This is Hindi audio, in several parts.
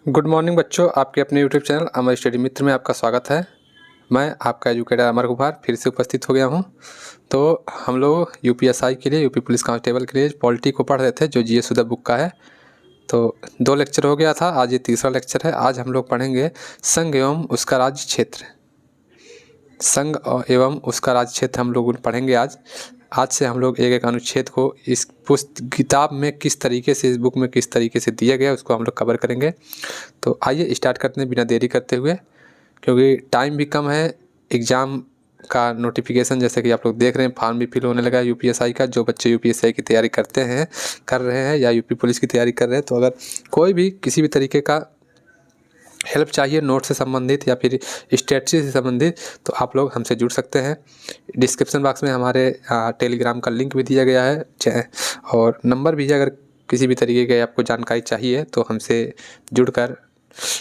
गुड मॉर्निंग बच्चों, आपके अपने यूट्यूब चैनल अमर स्टडी मित्र में आपका स्वागत है। मैं आपका एजुकेटर अमर कुमार फिर से उपस्थित हो गया हूं। तो हम लोग यूपीएसआई के लिए, यूपी पुलिस कांस्टेबल के लिए पॉलिटी को पढ़ रहे थे, जो जीएस सुधा बुक का है। तो 2 लेक्चर हो गया था, आज ये तीसरा लेक्चर है। आज हम लोग पढ़ेंगे संघ एवं उसका राज्य क्षेत्र। संघ एवं उसका राज्य क्षेत्र हम लोग पढ़ेंगे आज से हम लोग एक एक अनुच्छेद को इस किताब में किस तरीके से, इस बुक में किस तरीके से दिया गया उसको हम लोग कवर करेंगे। तो आइए स्टार्ट करते हैं बिना देरी करते हुए, क्योंकि टाइम भी कम है। एग्ज़ाम का नोटिफिकेशन जैसे कि आप लोग देख रहे हैं, फॉर्म भी फिल होने लगा है यूपीएसआई का। जो बच्चे यूपीएसआई की तैयारी कर रहे हैं या यूपी पुलिस की तैयारी कर रहे हैं, तो अगर कोई भी किसी भी तरीके का हेल्प चाहिए नोट से संबंधित या फिर स्ट्रेटजी से संबंधित, तो आप लोग हमसे जुड़ सकते हैं। डिस्क्रिप्शन बॉक्स में हमारे टेलीग्राम का लिंक भी दिया गया है और नंबर भी है। अगर किसी भी तरीके की आपको जानकारी चाहिए तो हमसे जुड़कर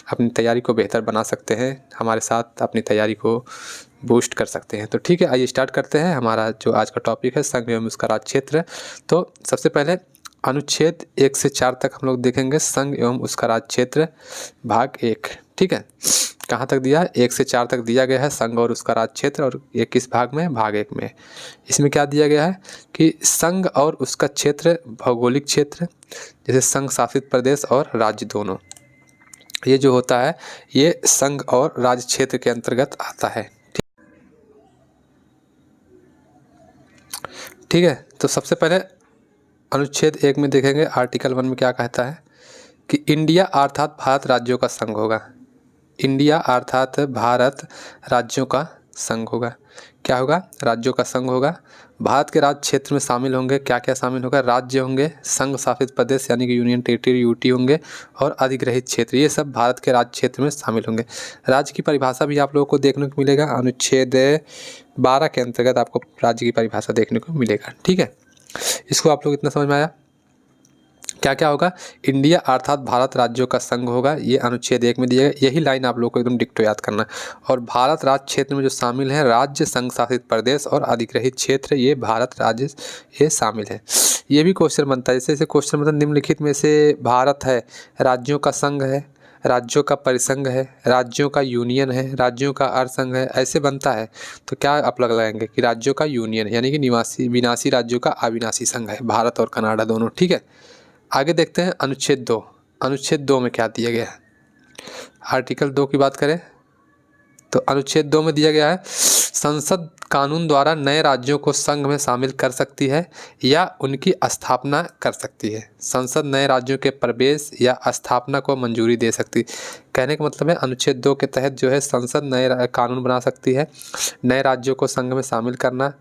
अपनी तैयारी को बेहतर बना सकते हैं, हमारे साथ अपनी तैयारी को बूस्ट कर सकते हैं। तो ठीक है, आइए स्टार्ट करते हैं। हमारा जो आज का टॉपिक है संघ एवं उसका राज्य क्षेत्र। तो सबसे पहले अनुच्छेद 1 से 4 तक हम लोग देखेंगे, संघ एवं उसका राज्य क्षेत्र भाग 1। ठीक है, कहाँ तक दिया है? 1 से 4 तक दिया गया है संघ और उसका राज्य क्षेत्र। और ये किस भाग में? भाग 1 में। इसमें क्या दिया गया है कि संघ और उसका क्षेत्र भौगोलिक क्षेत्र, जैसे संघ शासित प्रदेश और राज्य दोनों, ये जो होता है ये संघ और राज्य क्षेत्र के अंतर्गत आता है। ठीक है, तो सबसे पहले अनुच्छेद 1 में देखेंगे, आर्टिकल 1 में क्या कहता है कि इंडिया अर्थात भारत राज्यों का संघ होगा। इंडिया अर्थात भारत राज्यों का संघ होगा। क्या होगा? राज्यों का संघ होगा। भारत के राज्य क्षेत्र में शामिल होंगे, क्या क्या शामिल होगा? राज्य होंगे, संघ शासित प्रदेश यानी कि यूनियन टेरिटरी यूटी होंगे, और अधिग्रहित क्षेत्र, ये सब भारत के राज्य क्षेत्र में शामिल होंगे। राज्य की परिभाषा भी आप लोगों को देखने को मिलेगा, अनुच्छेद 12 के अंतर्गत आपको राज्य की परिभाषा देखने को मिलेगा। ठीक है, इसको आप लोग इतना समझ में आया? क्या क्या होगा? इंडिया अर्थात भारत राज्यों का संघ होगा, ये अनुच्छेद 1 में दिया गया। यही लाइन आप लोगों को एकदम डिक्टो याद करना। और भारत राज्य क्षेत्र में जो शामिल है, राज्य, संघ शासित प्रदेश और अधिग्रहित क्षेत्र, ये भारत राज्य ये शामिल है। ये भी क्वेश्चन बनता है, जैसे क्वेश्चन मतलब निम्नलिखित में से भारत है, राज्यों का संघ है, राज्यों का परिसंघ है, राज्यों का यूनियन है, राज्यों का अर्धसंघ है, ऐसे बनता है। तो क्या आप लग लगाएंगे कि राज्यों का यूनियन है, यानी कि निवासी विनाशी राज्यों का अविनाशी संघ है, भारत और कनाडा दोनों। ठीक है, आगे देखते हैं अनुच्छेद 2। अनुच्छेद 2 में क्या दिया गया है? आर्टिकल 2 की बात करें तो अनुच्छेद 2 में दिया गया है, संसद कानून द्वारा नए राज्यों को संघ में शामिल कर सकती है या उनकी स्थापना कर सकती है। संसद नए राज्यों के प्रवेश या स्थापना को मंजूरी दे सकती है। कहने का मतलब है, अनुच्छेद 2 के तहत जो है संसद नए कानून बना सकती है, नए राज्यों को संघ में शामिल करना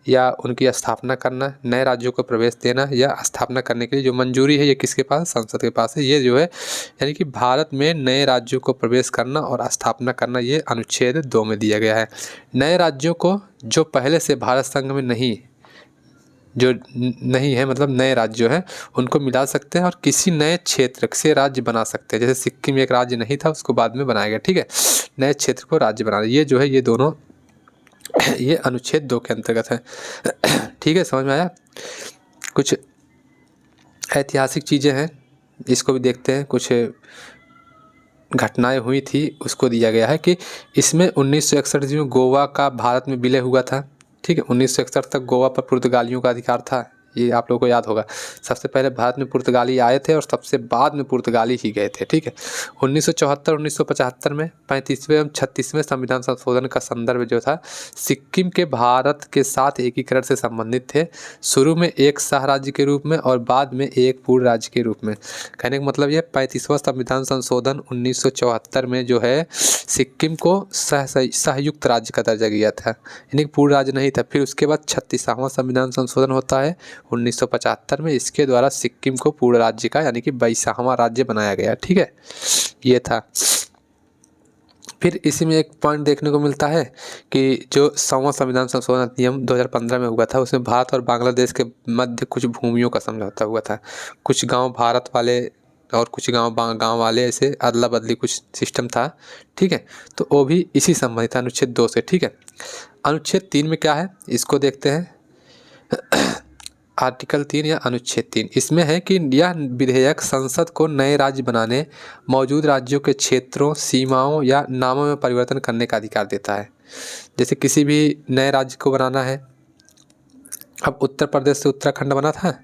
या उनकी स्थापना करना, नए राज्यों को प्रवेश देना या स्थापना करने के लिए जो मंजूरी है, ये किसके पास? संसद के पास है। ये जो है यानी कि भारत में नए राज्यों को प्रवेश करना और स्थापना करना, ये अनुच्छेद 2 में दिया गया है। नए राज्यों को जो पहले से भारत संघ में नहीं है, मतलब नए राज्य जो है उनको मिला सकते हैं और किसी नए क्षेत्र से राज्य बना सकते हैं। जैसे सिक्किम एक राज्य नहीं था, उसको बाद में बनाया गया। ठीक है, नए क्षेत्र को राज्य बनाना, ये जो है ये दोनों ये अनुच्छेद 2 के अंतर्गत है। ठीक है, समझ में आया? कुछ ऐतिहासिक चीज़ें हैं, इसको भी देखते हैं। कुछ घटनाएं हुई थी, उसको दिया गया है कि इसमें 1961 में गोवा का भारत में विलय हुआ था। ठीक है, 1961 तक गोवा पर पुर्तगालियों का अधिकार था, ये आप लोगों को याद होगा। सबसे पहले भारत में पुर्तगाली आए थे और सबसे बाद में पुर्तगाली ही गए थे। ठीक है, 1974-1975 में 35वें एवं 36वें संविधान संशोधन का संदर्भ जो था, सिक्किम के भारत के साथ एकीकरण से संबंधित थे। शुरू में एक सह राज्य के रूप में और बाद में एक पूर्ण राज्य के रूप में। कहने का मतलब ये 35वां संविधान संशोधन 1974 में जो है सिक्किम को सहयुक्त राज्य का दर्जा दिया था, यानी पूर्ण राज्य नहीं था। फिर उसके बाद 36वां संविधान संशोधन होता है 1975 में, इसके द्वारा सिक्किम को पूर्ण राज्य का यानी कि 22वां राज्य बनाया गया। ठीक है, ये था। फिर इसी में एक पॉइंट देखने को मिलता है कि जो 100वां संविधान संशोधन अधिनियम 2015 में हुआ था, उसमें भारत और बांग्लादेश के मध्य कुछ भूमियों का समझौता हुआ था। कुछ गांव भारत वाले और कुछ गांव वाले, ऐसे अदला बदली कुछ सिस्टम था। ठीक है, तो वो भी इसी संबंधित है अनुच्छेद 2 से। ठीक है, अनुच्छेद 3 में क्या है इसको देखते हैं। आर्टिकल 3 या अनुच्छेद 3 इसमें है कि यह विधेयक संसद को नए राज्य बनाने, मौजूद राज्यों के क्षेत्रों, सीमाओं या नामों में परिवर्तन करने का अधिकार देता है। जैसे किसी भी नए राज्य को बनाना है, अब उत्तर प्रदेश से उत्तराखंड बना था,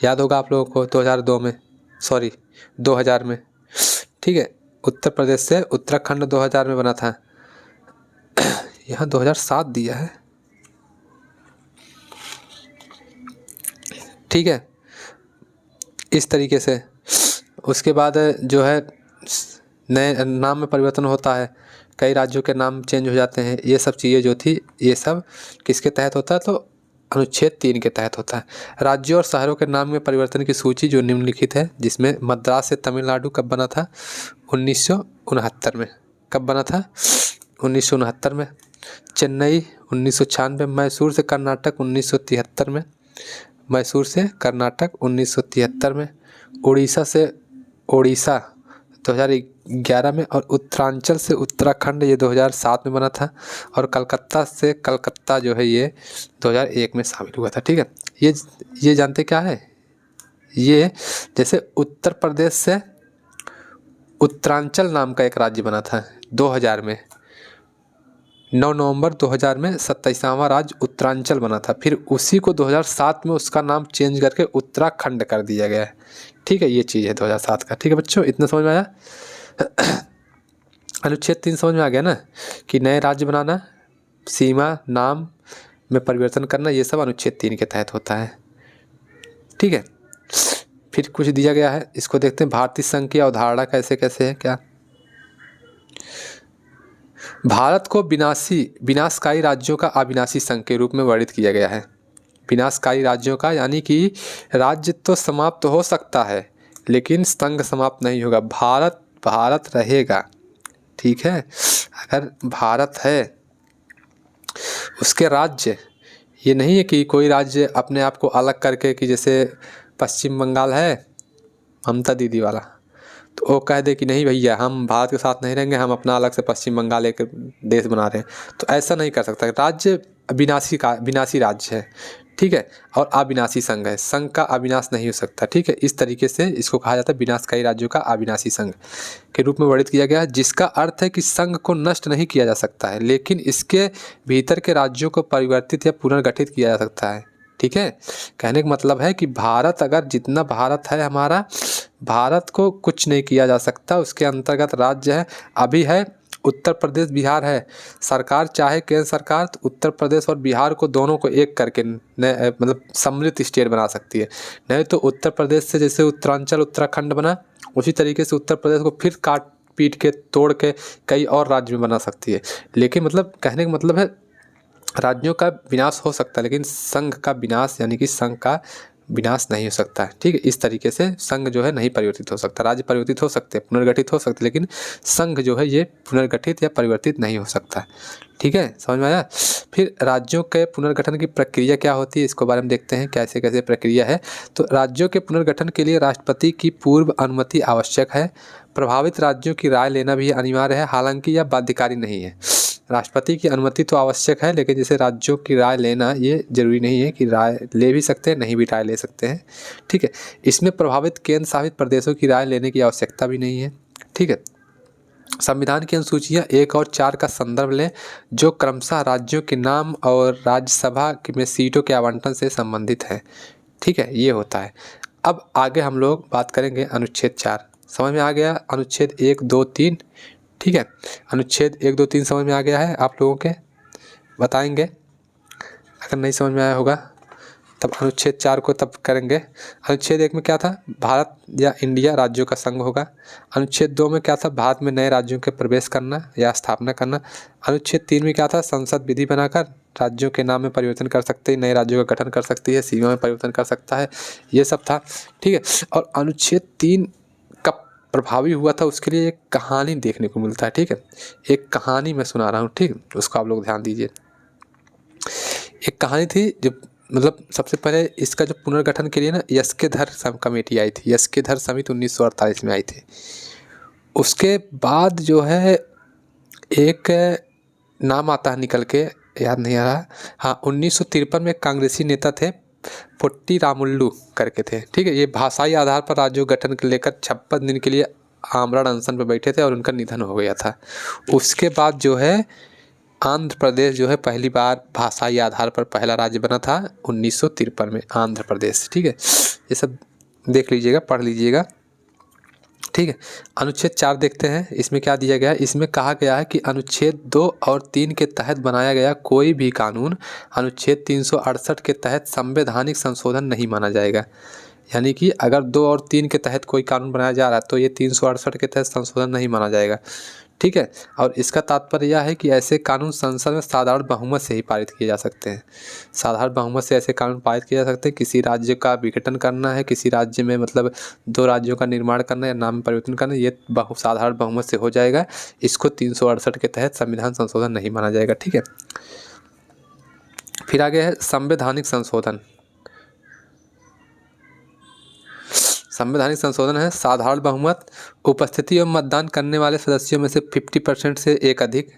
याद होगा आप लोगों को 2002 में, सॉरी 2000 में, ठीक है, उत्तर प्रदेश से उत्तराखंड 2000 में बना था। यहाँ 2007 दिया है, ठीक है, इस तरीके से। उसके बाद जो है नए नाम में परिवर्तन होता है, कई राज्यों के नाम चेंज हो जाते हैं। ये सब चीज़ें जो थी ये सब किसके तहत होता है, तो अनुच्छेद 3 के तहत होता है। राज्यों और शहरों के नाम में परिवर्तन की सूची जो निम्नलिखित है, जिसमें मद्रास से तमिलनाडु कब बना था, 1969 में। कब बना था, 1969 में। चेन्नई 1996, मैसूर से कर्नाटक 1973 में, मैसूर से कर्नाटक 1973 में। उड़ीसा 2011 में, और उत्तरांचल से उत्तराखंड ये 2007 में बना था, और कलकत्ता से कलकत्ता जो है ये 2001 में शामिल हुआ था, ठीक है। ये जानते क्या है, ये जैसे उत्तर प्रदेश से उत्तरांचल नाम का एक राज्य बना था 2000 में, 9 नवंबर 2000 में 27वां राज्य उत्तरांचल बना था। फिर उसी को 2007 में उसका नाम चेंज करके उत्तराखंड कर दिया गया है, ठीक है। ये चीज़ है 2007 का, ठीक है बच्चों, इतना समझ में आया। अनुच्छेद 3 समझ में आ गया ना, कि नए राज्य बनाना, सीमा नाम में परिवर्तन करना, ये सब अनुच्छेद 3 के तहत होता है, ठीक है। फिर कुछ दिया गया है, इसको देखते हैं। भारतीय संघ की अवधारणा कैसे कैसे है क्या। भारत को विनाशकारी राज्यों का अविनाशी संघ के रूप में वर्णित किया गया है। विनाशकारी राज्यों का यानी कि राज्य तो समाप्त हो सकता है लेकिन संघ समाप्त नहीं होगा। भारत रहेगा, ठीक है। अगर भारत है, उसके राज्य, ये नहीं है कि कोई राज्य अपने आप को अलग करके, कि जैसे पश्चिम बंगाल है ममता दीदी वाला, तो वो कह दे कि नहीं भैया हम भारत के साथ नहीं रहेंगे, हम अपना अलग से पश्चिम बंगाल एक देश बना रहे हैं, तो ऐसा नहीं कर सकता। राज्य विनाशी राज्य है, ठीक है, और अविनाशी संघ है, संघ का अविनाश नहीं हो सकता, ठीक है। इस तरीके से इसको कहा जाता है विनाशकारी राज्यों का अविनाशी संघ के रूप में वर्णित किया गया है, जिसका अर्थ है कि संघ को नष्ट नहीं किया जा सकता है लेकिन इसके भीतर के राज्यों को परिवर्तित या पुनर्गठित किया जा सकता है, ठीक है। कहने का मतलब है कि भारत, अगर जितना भारत है हमारा, भारत को कुछ नहीं किया जा सकता, उसके अंतर्गत राज्य है। अभी है उत्तर प्रदेश बिहार है, सरकार चाहे केंद्र सरकार तो उत्तर प्रदेश और बिहार को दोनों को एक करके मतलब सम्मिलित स्टेट बना सकती है। नहीं तो उत्तर प्रदेश से जैसे उत्तरांचल उत्तराखंड बना, उसी तरीके से उत्तर प्रदेश को फिर काट पीट के तोड़ के कई और राज्य में बना सकती है। लेकिन मतलब कहने का मतलब है राज्यों का विनाश हो सकता है लेकिन संघ का विनाश यानी कि संघ का विनाश नहीं हो सकता है, ठीक है। इस तरीके से संघ जो है नहीं परिवर्तित हो सकता। राज्य परिवर्तित हो सकते हैं, पुनर्गठित हो सकते, लेकिन संघ जो है ये पुनर्गठित या परिवर्तित नहीं हो सकता, ठीक है। समझ में आया। फिर राज्यों के पुनर्गठन की प्रक्रिया क्या होती है, इसको बारे में देखते हैं कैसे कैसे प्रक्रिया है। तो राज्यों के पुनर्गठन के लिए राष्ट्रपति की पूर्व अनुमति आवश्यक है। प्रभावित राज्यों की राय लेना भी अनिवार्य है, हालांकि यह बाध्यकारी नहीं है। राष्ट्रपति की अनुमति तो आवश्यक है, लेकिन जैसे राज्यों की राय लेना ये जरूरी नहीं है, कि राय ले भी सकते हैं, नहीं भी राय ले सकते हैं, ठीक है। इसमें प्रभावित केंद्र शासित प्रदेशों की राय लेने की आवश्यकता भी नहीं है, ठीक है। संविधान की अनुसूचियाँ 1 और 4 का संदर्भ लें, जो क्रमशः राज्यों के नाम और राज्यसभा में सीटों के आवंटन से संबंधित है, ठीक है। ये होता है। अब आगे हम लोग बात करेंगे अनुच्छेद 4। समझ में आ गया अनुच्छेद 1, 2, 3, ठीक है। अनुच्छेद 1, 2, 3 समझ में आ गया है आप लोगों के, बताएंगे। अगर नहीं समझ में आया होगा तब अनुच्छेद 4 को तब करेंगे। अनुच्छेद 1 में क्या था, भारत या इंडिया राज्यों का संघ होगा। अनुच्छेद 2 में क्या था, भारत में नए राज्यों के प्रवेश करना या स्थापना करना। अनुच्छेद 3 में क्या था, संसद विधि बनाकर राज्यों के नाम में परिवर्तन कर सकते हैं, नए राज्यों का गठन कर सकती है, सीमा में परिवर्तन कर सकता है, ये सब था, ठीक है। और अनुच्छेद 3 प्रभावी हुआ था, उसके लिए एक कहानी देखने को मिलता है, ठीक है। एक कहानी मैं सुना रहा हूँ, ठीक, उसको आप लोग ध्यान दीजिए। एक कहानी थी जो मतलब सबसे पहले इसका जो पुनर्गठन के लिए ना यस्केधर कमेटी आई थी, यस्केधर समिति 1948 में आई थी। उसके बाद जो है एक नाम आता है निकल के, याद नहीं आ रहा, हाँ 1953 में कांग्रेसी नेता थे पोट्टी रामुल्लू करके थे। ठीक है, ये भाषाई आधार पर राज्यों गठन के लेकर 56 दिन के लिए आमरण अनशन पर बैठे थे और उनका निधन हो गया था। उसके बाद जो है आंध्र प्रदेश जो है पहली बार भाषाई आधार पर पहला राज्य बना था 1953 में, आंध्र प्रदेश। ठीक है, ये सब देख लीजिएगा, पढ़ लीजिएगा। ठीक है, अनुच्छेद 4 देखते हैं, इसमें क्या दिया गया है। इसमें कहा गया है कि अनुच्छेद 2 और 3 के तहत बनाया गया कोई भी कानून अनुच्छेद 368 के तहत संवैधानिक संशोधन नहीं माना जाएगा। यानी कि अगर 2 और 3 के तहत कोई कानून बनाया जा रहा है तो ये 368 के तहत संशोधन नहीं माना जाएगा। ठीक है, और इसका तात्पर्य यह है कि ऐसे कानून संसद में साधारण बहुमत से ही पारित किए जा सकते हैं। साधारण बहुमत से ऐसे कानून पारित किए जा सकते हैं। किसी राज्य का विघटन करना है, किसी राज्य में मतलब 2 राज्यों का निर्माण करना या नाम परिवर्तन करना, ये साधारण बहुमत से हो जाएगा। इसको 368 के तहत संविधान संशोधन नहीं माना जाएगा। ठीक है, फिर आगे है संवैधानिक संशोधन। संवैधानिक संशोधन है साधारण बहुमत, उपस्थिति एवं मतदान करने वाले सदस्यों में से 50% से एक अधिक,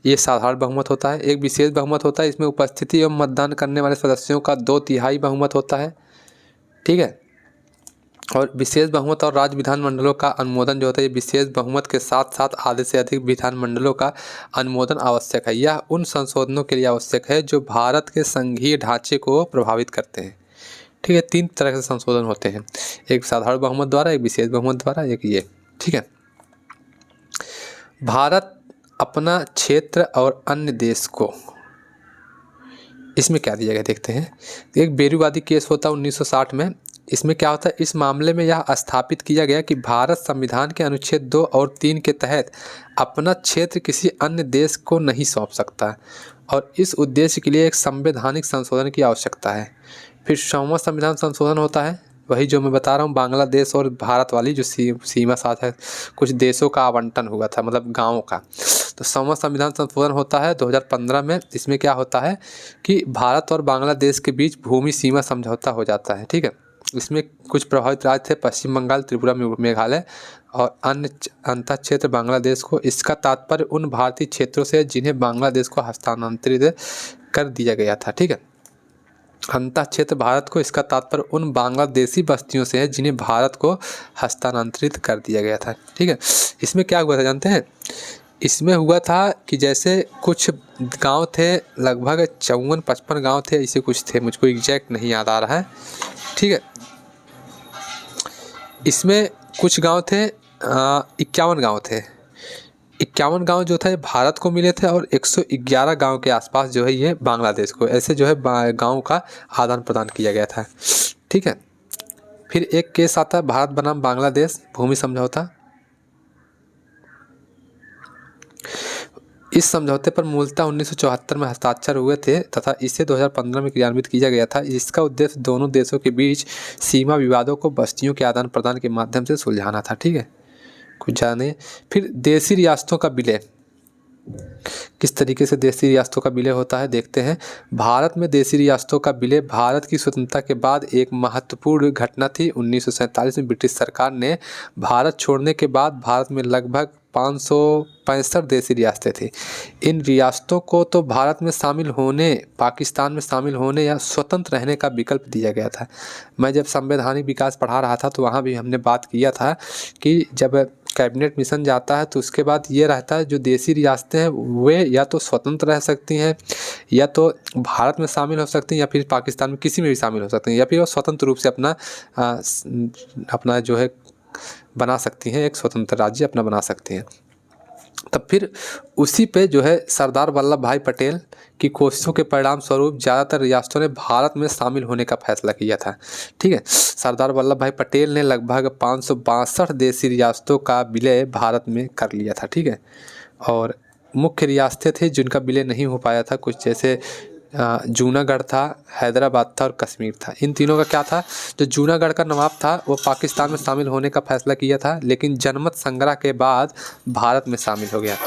ये साधारण बहुमत होता है। एक विशेष बहुमत होता है, इसमें उपस्थिति एवं मतदान करने वाले सदस्यों का 2/3 बहुमत होता है। ठीक है, और विशेष बहुमत और राज्य विधानमंडलों का अनुमोदन जो होता है, ये विशेष बहुमत के साथ साथ आधे से अधिक विधानमंडलों का अनुमोदन आवश्यक है। यह उन संशोधनों के लिए आवश्यक है जो भारत के संघीय ढांचे को प्रभावित करते हैं। ठीक है, 3 तरह के संशोधन होते हैं, एक साधारण बहुमत द्वारा, एक विशेष बहुमत द्वारा, एक ये। ठीक है, भारत अपना क्षेत्र और अन्य देश को, इसमें क्या दिया गया देखते हैं। एक बेरूवादी केस होता है 1960 में। इसमें क्या होता है, इस मामले में यह स्थापित किया गया कि भारत संविधान के अनुच्छेद 2 और 3 के तहत अपना क्षेत्र किसी अन्य देश को नहीं सौंप सकता और इस उद्देश्य के लिए एक संवैधानिक संशोधन की आवश्यकता है। फिर 100वां संविधान संशोधन होता है, वही जो मैं बता रहा हूँ, बांग्लादेश और भारत वाली जो सीमा साथ है, कुछ देशों का आवंटन हुआ था, मतलब गाँवों का। तो 100वां संविधान संशोधन होता है 2015 में। इसमें क्या होता है कि भारत और बांग्लादेश के बीच भूमि सीमा समझौता हो जाता है। ठीक है, इसमें कुछ प्रभावित राज्य थे पश्चिम बंगाल, त्रिपुरा, मेघालय और अन्य अंतः क्षेत्र बांग्लादेश को। इसका तात्पर्य उन भारतीय क्षेत्रों से जिन्हें बांग्लादेश को हस्तांतरित कर दिया गया था। ठीक है, अंतः क्षेत्र भारत को, इसका तात्पर्य उन बांग्लादेशी बस्तियों से है जिन्हें भारत को हस्तांतरित कर दिया गया था। ठीक है, इसमें क्या हुआ था जानते हैं, इसमें हुआ था कि जैसे कुछ गांव थे, लगभग 54-55 गांव थे, ऐसे कुछ थे, मुझको एग्जैक्ट नहीं याद आ रहा है। ठीक है, इसमें कुछ गांव थे, 51 गांव थे। 51 गांव जो थे भारत को मिले थे और 111 गांव के आसपास जो है ये बांग्लादेश को, ऐसे जो है गांव का आदान प्रदान किया गया था। ठीक है, फिर एक केस आता है भारत बनाम बांग्लादेश भूमि समझौता। इस समझौते पर मूलतः 1974 में हस्ताक्षर हुए थे तथा इसे 2015 में क्रियान्वित किया गया था। इसका उद्देश्य दोनों देशों के बीच सीमा विवादों को बस्तियों के आदान प्रदान के माध्यम से सुलझाना था। ठीक है, कुछ जाने। फिर देशी रियासतों का विलय, किस तरीके से देशी रियासतों का विलय होता है देखते हैं। भारत में देशी रियासतों का विलय भारत की स्वतंत्रता के बाद एक महत्वपूर्ण घटना थी। 1947 में ब्रिटिश सरकार ने भारत छोड़ने के बाद भारत में लगभग 565 देशी रियासतें थी। इन रियासतों को तो भारत में शामिल होने, पाकिस्तान में शामिल होने या स्वतंत्र रहने का विकल्प दिया गया था। मैं जब संवैधानिक विकास पढ़ा रहा था तो वहाँ भी हमने बात किया था कि जब कैबिनेट मिशन जाता है तो उसके बाद ये रहता है जो देशी रियासतें हैं वे या तो स्वतंत्र रह सकती हैं या तो भारत में शामिल हो सकती हैं या फिर पाकिस्तान में किसी में भी शामिल हो सकती हैं या फिर वो स्वतंत्र रूप से अपना जो है बना सकती हैं, एक स्वतंत्र राज्य अपना बना सकती हैं। तब फिर उसी पे जो है सरदार वल्लभ भाई पटेल की कोशिशों के परिणाम स्वरूप ज़्यादातर रियासतों ने भारत में शामिल होने का फैसला किया था। ठीक है, सरदार वल्लभ भाई पटेल ने लगभग 562 देशी रियासतों का विलय भारत में कर लिया था। ठीक है, और मुख्य रियासतें थी जिनका विलय नहीं हो पाया था, कुछ जैसे जूनागढ़ था, हैदराबाद था और कश्मीर था। इन तीनों का क्या था, जो जूनागढ़ का नवाब था वो पाकिस्तान में शामिल होने का फैसला किया था लेकिन जनमत संग्रह के बाद भारत में शामिल हो गया।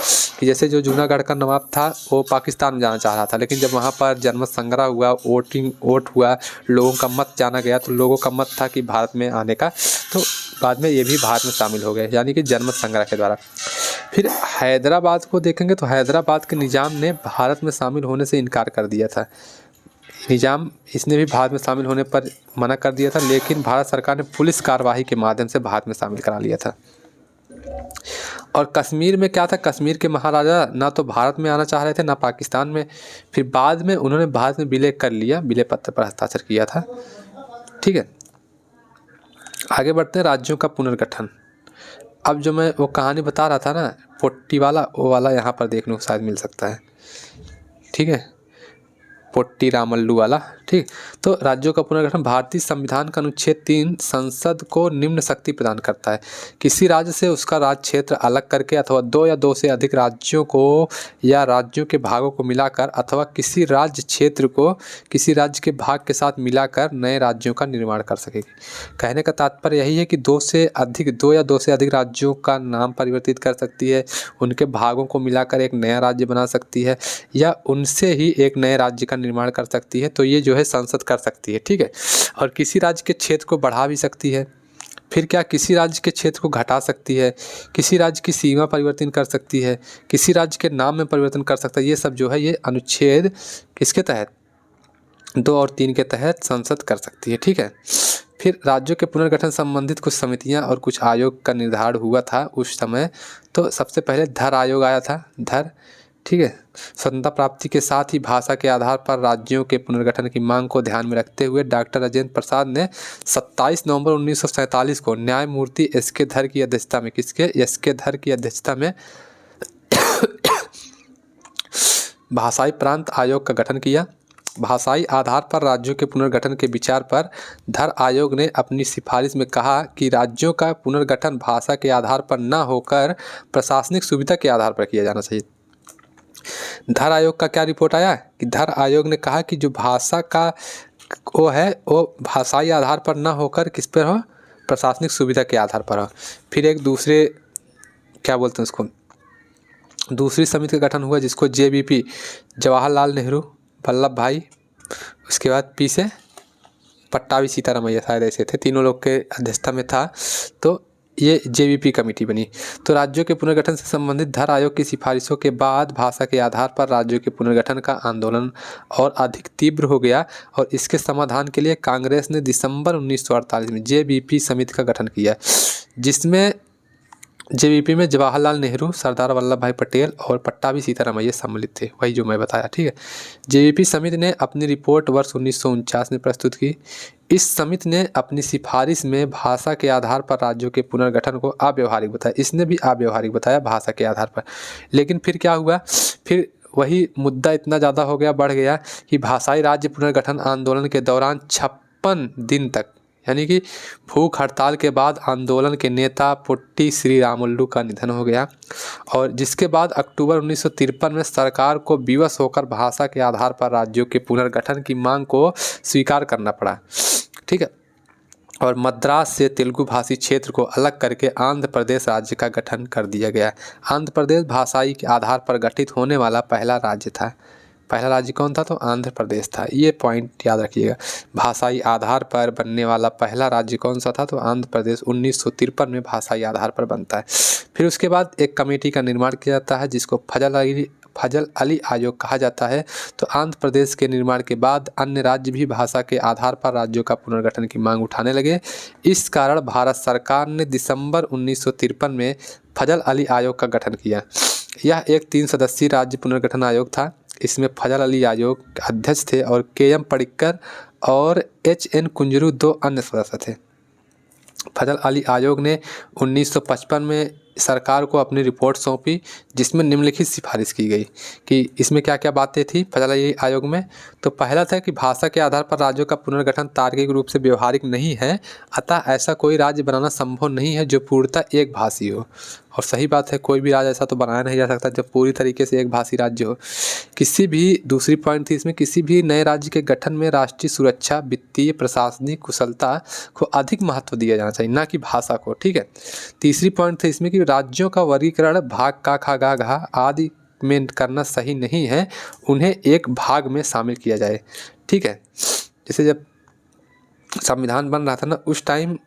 कि जैसे जो जूनागढ़ का नवाब था वो पाकिस्तान में जाना चाह रहा था लेकिन जब वहाँ पर जनमत संग्रह हुआ, वोट हुआ, लोगों का मत जाना गया तो लोगों का मत था कि भारत में आने का, तो बाद में ये भी भारत में शामिल हो गए, यानी कि जनमत संग्रह के द्वारा। फिर हैदराबाद को देखेंगे तो हैदराबाद के निज़ाम ने भारत में शामिल होने से इनकार कर दिया था। निजाम इसने भी भारत में शामिल होने पर मना कर दिया था, लेकिन भारत सरकार ने पुलिस कार्यवाही के माध्यम से भारत में शामिल करा लिया था। और कश्मीर में क्या था, कश्मीर के महाराजा ना तो भारत में आना चाह रहे थे ना पाकिस्तान में, फिर बाद में उन्होंने भारत में विलय कर लिया, विलय पत्र पर हस्ताक्षर किया था। ठीक है, आगे बढ़ते हैं राज्यों का पुनर्गठन। अब जो मैं वो कहानी बता रहा था ना पोट्टी वाला, वो वाला यहाँ पर देखने को शायद मिल सकता है। ठीक है, पोट्टी रामल्लू वाला। ठीक, तो राज्यों का पुनर्गठन। भारतीय संविधान का अनुच्छेद 3 संसद को निम्न शक्ति प्रदान करता है, किसी राज्य से उसका राज्य क्षेत्र अलग करके अथवा 2 या 2 से अधिक राज्यों को या राज्यों के भागों को मिलाकर अथवा किसी राज्य क्षेत्र को किसी राज्य के भाग के साथ मिलाकर नए राज्यों का निर्माण कर सकेगी। कहने का तात्पर्य यही है कि 2 या 2 से अधिक राज्यों का नाम परिवर्तित कर सकती है, उनके भागों को मिलाकर एक नया राज्य बना सकती है या उनसे ही एक नए राज्य का निर्माण कर सकती है। तो ये जो है संसद कर सकती है। ठीक है, और किसी राज्य के क्षेत्र को बढ़ा भी सकती है। फिर क्या, किसी राज्य के क्षेत्र को घटा सकती है, किसी राज्य की सीमा परिवर्तन कर सकती है, किसी राज्य के नाम में परिवर्तन कर सकता है। ये सब जो है ये अनुच्छेद किसके तहत, 2 और 3 के तहत संसद कर सकती है। ठीक है, फिर राज्यों के पुनर्गठन संबंधित कुछ समितियां और कुछ आयोग का निर्धारण हुआ था उस समय। तो सबसे पहले धर आयोग आया था, धर। ठीक है, स्वतंत्रता प्राप्ति के साथ ही भाषा के आधार पर राज्यों के पुनर्गठन की मांग को ध्यान में रखते हुए डॉक्टर राजेंद्र प्रसाद ने 27 नवंबर 1947 को न्यायमूर्ति एस के धर की अध्यक्षता में, किसके, एस के धर की अध्यक्षता में भाषाई प्रांत आयोग का गठन किया। भाषाई आधार पर राज्यों के पुनर्गठन के विचार पर धर आयोग ने अपनी सिफारिश में कहा कि राज्यों का पुनर्गठन भाषा के आधार पर न होकर प्रशासनिक सुविधा के आधार पर किया जाना चाहिए। धर आयोग का क्या रिपोर्ट आया कि धर आयोग ने कहा कि जो भाषा का वो है वो भाषाई आधार पर न होकर किस पर हो, प्रशासनिक सुविधा के आधार पर हो। फिर एक दूसरे क्या बोलते हैं उसको, दूसरी समिति का गठन हुआ जिसको JVP, जवाहरलाल नेहरू, वल्लभ भाई, उसके बाद पी से पट्टाभी सीतारामैया, शायद ऐसे थे, तीनों लोग के अध्यक्षता में था। तो ये JVP कमेटी बनी। तो राज्यों के पुनर्गठन से संबंधित धर आयोग की सिफारिशों के बाद भाषा के आधार पर राज्यों के पुनर्गठन का आंदोलन और अधिक तीव्र हो गया और इसके समाधान के लिए कांग्रेस ने दिसंबर 1948 में JVP समिति का गठन किया, जिसमें JVP में जवाहरलाल नेहरू, सरदार वल्लभ भाई पटेल और पट्टाभी सीतारामैया सम्मिलित थे, वही जो मैं बताया। ठीक है, JVP समिति ने अपनी रिपोर्ट वर्ष 1949 में प्रस्तुत की। इस समिति ने अपनी सिफारिश में भाषा के आधार पर राज्यों के पुनर्गठन को अव्यवहारिक बताया। इसने भी अव्यवहारिक बताया भाषा के आधार पर। लेकिन फिर क्या हुआ, फिर वही मुद्दा इतना ज़्यादा हो गया, बढ़ गया कि भाषाई राज्य पुनर्गठन आंदोलन के दौरान 56 दिन तक, यानी कि भूख हड़ताल के बाद आंदोलन के नेता पोट्टी श्री रामुलु का निधन हो गया और जिसके बाद अक्टूबर 1953 में सरकार को विवश होकर भाषा के आधार पर राज्यों के पुनर्गठन की मांग को स्वीकार करना पड़ा। ठीक है, और मद्रास से तेलुगु भाषी क्षेत्र को अलग करके आंध्र प्रदेश राज्य का गठन कर दिया गया। आंध्र प्रदेश भाषाई के आधार पर गठित होने वाला पहला राज्य था। पहला राज्य कौन था, तो आंध्र प्रदेश था। ये पॉइंट याद रखिएगा, भाषाई आधार पर बनने वाला पहला राज्य कौन सा था, तो आंध्र प्रदेश 1953 में भाषाई आधार पर बनता है। फिर उसके बाद एक कमेटी का निर्माण किया जाता है जिसको फजल अली आयोग कहा जाता है। तो आंध्र प्रदेश के निर्माण के बाद अन्य राज्य भी भाषा के आधार पर राज्यों का पुनर्गठन की मांग उठाने लगे। इस कारण भारत सरकार ने दिसंबर 1953 में फजल अली आयोग का गठन किया। यह एक 3 सदस्यीय राज्य पुनर्गठन आयोग था। इसमें फजल अली आयोग के अध्यक्ष थे और KM पडिक्कर और HN कुंजरू 2 अन्य सदस्य थे। फजल अली आयोग ने 1955 में सरकार को अपनी रिपोर्ट सौंपी जिसमें निम्नलिखित सिफारिश की गई कि इसमें क्या क्या बातें थी फजल अली आयोग में। तो पहला था कि भाषा के आधार पर राज्यों का पुनर्गठन तार्किक रूप से व्यवहारिक नहीं है, अतः ऐसा कोई राज्य बनाना संभव नहीं है जो पूर्णतः एक भाषी हो। और सही बात है, कोई भी राज्य ऐसा तो बनाया नहीं जा सकता जब पूरी तरीके से एक भाषी राज्य हो। किसी भी, दूसरी पॉइंट थी इसमें, किसी भी नए राज्य के गठन में राष्ट्रीय सुरक्षा, वित्तीय, प्रशासनिक कुशलता को अधिक महत्व दिया जाना चाहिए, ना कि भाषा को। ठीक है, तीसरी पॉइंट थी इसमें कि राज्यों का वर्गीकरण भाग का, खा, गा, घा आदि में करना सही नहीं है, उन्हें एक भाग में शामिल किया जाए। ठीक है, जैसे जब संविधान बन रहा था ना उस टाइम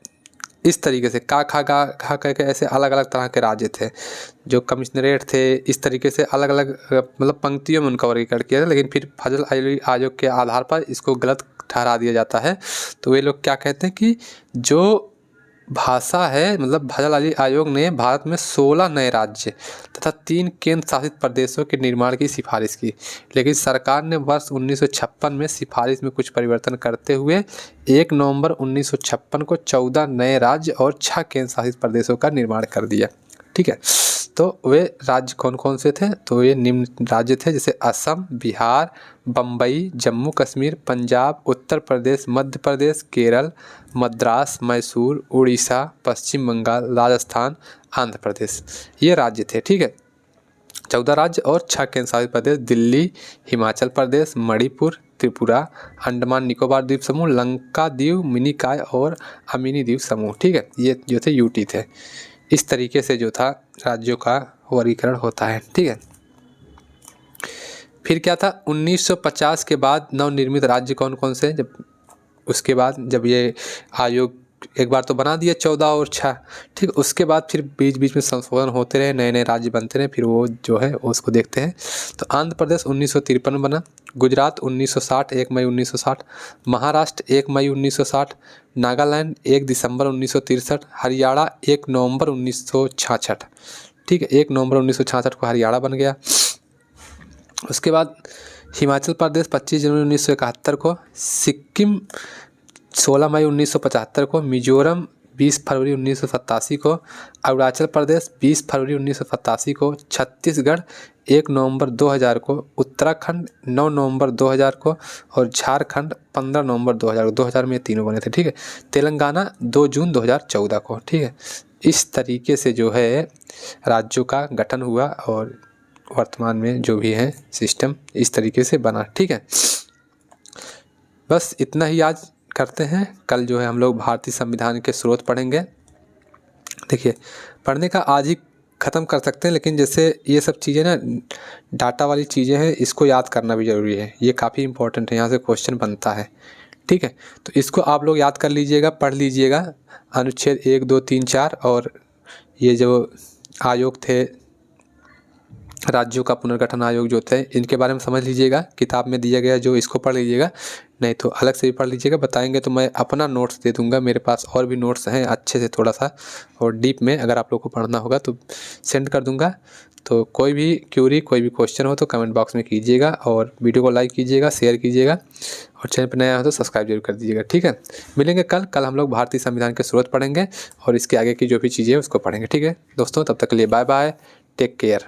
इस तरीके से का खा गा खा करके ऐसे अलग अलग तरह के राज्य थे जो कमिश्नरेट थे, इस तरीके से अलग अलग मतलब पंक्तियों में उनका वर्गीकरण किया था। लेकिन फिर फजल अली आयोग के आधार पर इसको गलत ठहरा दिया जाता है। तो वे लोग क्या कहते हैं कि जो भाषा है, मतलब फजल अली आयोग ने भारत में 16 नए राज्य तथा 3 केंद्र शासित प्रदेशों के निर्माण की सिफारिश की, लेकिन सरकार ने वर्ष 1956 में सिफारिश में कुछ परिवर्तन करते हुए 1 नवंबर 1956 को 14 नए राज्य और 6 केंद्र शासित प्रदेशों का निर्माण कर दिया। ठीक है, तो वे राज्य कौन कौन से थे? तो ये निम्न राज्य थे, जैसे असम, बिहार, बम्बई, जम्मू कश्मीर, पंजाब, उत्तर प्रदेश, मध्य प्रदेश, केरल, मद्रास, मैसूर, उड़ीसा, पश्चिम बंगाल, राजस्थान, आंध्र प्रदेश, ये राज्य थे। ठीक है, 14 राज्य और 6 केंद्र शासित प्रदेश, दिल्ली, हिमाचल प्रदेश, मणिपुर, त्रिपुरा, अंडमान निकोबार द्वीप समूह, लंका द्वीप, मिनिकॉय और अमिनी द्वीप समूह। ठीक है, ये जो थे यूटी थे। इस तरीके से जो था राज्यों का वर्गीकरण होता है। ठीक है, फिर क्या था? 1950 के बाद नवनिर्मित राज्य कौन कौन से? जब उसके बाद जब ये आयोग एक बार तो बना दिया 14 और 6, ठीक, उसके बाद फिर बीच बीच में संशोधन होते रहे, नए नए राज्य बनते रहे, फिर वो जो है उसको देखते हैं। तो आंध्र प्रदेश 1953 में बना, गुजरात 1960 1 मई 1960, महाराष्ट्र 1 मई 1960, नागालैंड 1 दिसंबर 1963, हरियाणा 1 नवंबर 1966। ठीक है, 1 नवंबर 1966 को हरियाणा बन गया। उसके बाद हिमाचल प्रदेश 25 जनवरी 1971 को, सिक्किम 16 मई 1975 को, मिजोरम 20 फरवरी 1987 को, अरुणाचल प्रदेश 20 फरवरी 1987 को, छत्तीसगढ़ 1 नवंबर 2000 को, उत्तराखंड 9 नवंबर 2000 को और झारखंड 15 नवंबर 2000 को। 2000 में तीनों बने थे। ठीक है, तेलंगाना 2 जून 2014 को। ठीक है, इस तरीके से जो है राज्यों का गठन हुआ और वर्तमान में जो भी है सिस्टम इस तरीके से बना। ठीक है, बस इतना ही आज करते हैं। कल जो है हम लोग भारतीय संविधान के स्रोत पढ़ेंगे। देखिए, पढ़ने का आज ही ख़त्म कर सकते हैं, लेकिन जैसे ये सब चीज़ें ना डाटा वाली चीज़ें हैं, इसको याद करना भी ज़रूरी है। ये काफ़ी इंपॉर्टेंट है, यहाँ से क्वेश्चन बनता है। ठीक है, तो इसको आप लोग याद कर लीजिएगा, पढ़ लीजिएगा। अनुच्छेद 1 2 3 4 और ये जो आयोग थे, राज्यों का पुनर्गठन आयोग जो थे, इनके बारे में समझ लीजिएगा। किताब में दिया गया जो, इसको पढ़ लीजिएगा, नहीं तो अलग से भी पढ़ लीजिएगा। बताएंगे तो मैं अपना नोट्स दे दूंगा, मेरे पास और भी नोट्स हैं अच्छे से थोड़ा सा और डीप में, अगर आप लोग को पढ़ना होगा तो सेंड कर दूंगा। तो कोई भी क्यूरी, कोई भी क्वेश्चन हो तो कमेंट बॉक्स में कीजिएगा और वीडियो को लाइक कीजिएगा, शेयर कीजिएगा और चैनल पर नया हो तो सब्सक्राइब जरूर कर दीजिएगा। ठीक है, मिलेंगे कल हम लोग भारतीय संविधान के स्रोत पढ़ेंगे और इसके आगे की जो भी चीज़ें हैं उसको पढ़ेंगे। ठीक है दोस्तों, तब तक के लिए बाय बाय, टेक केयर।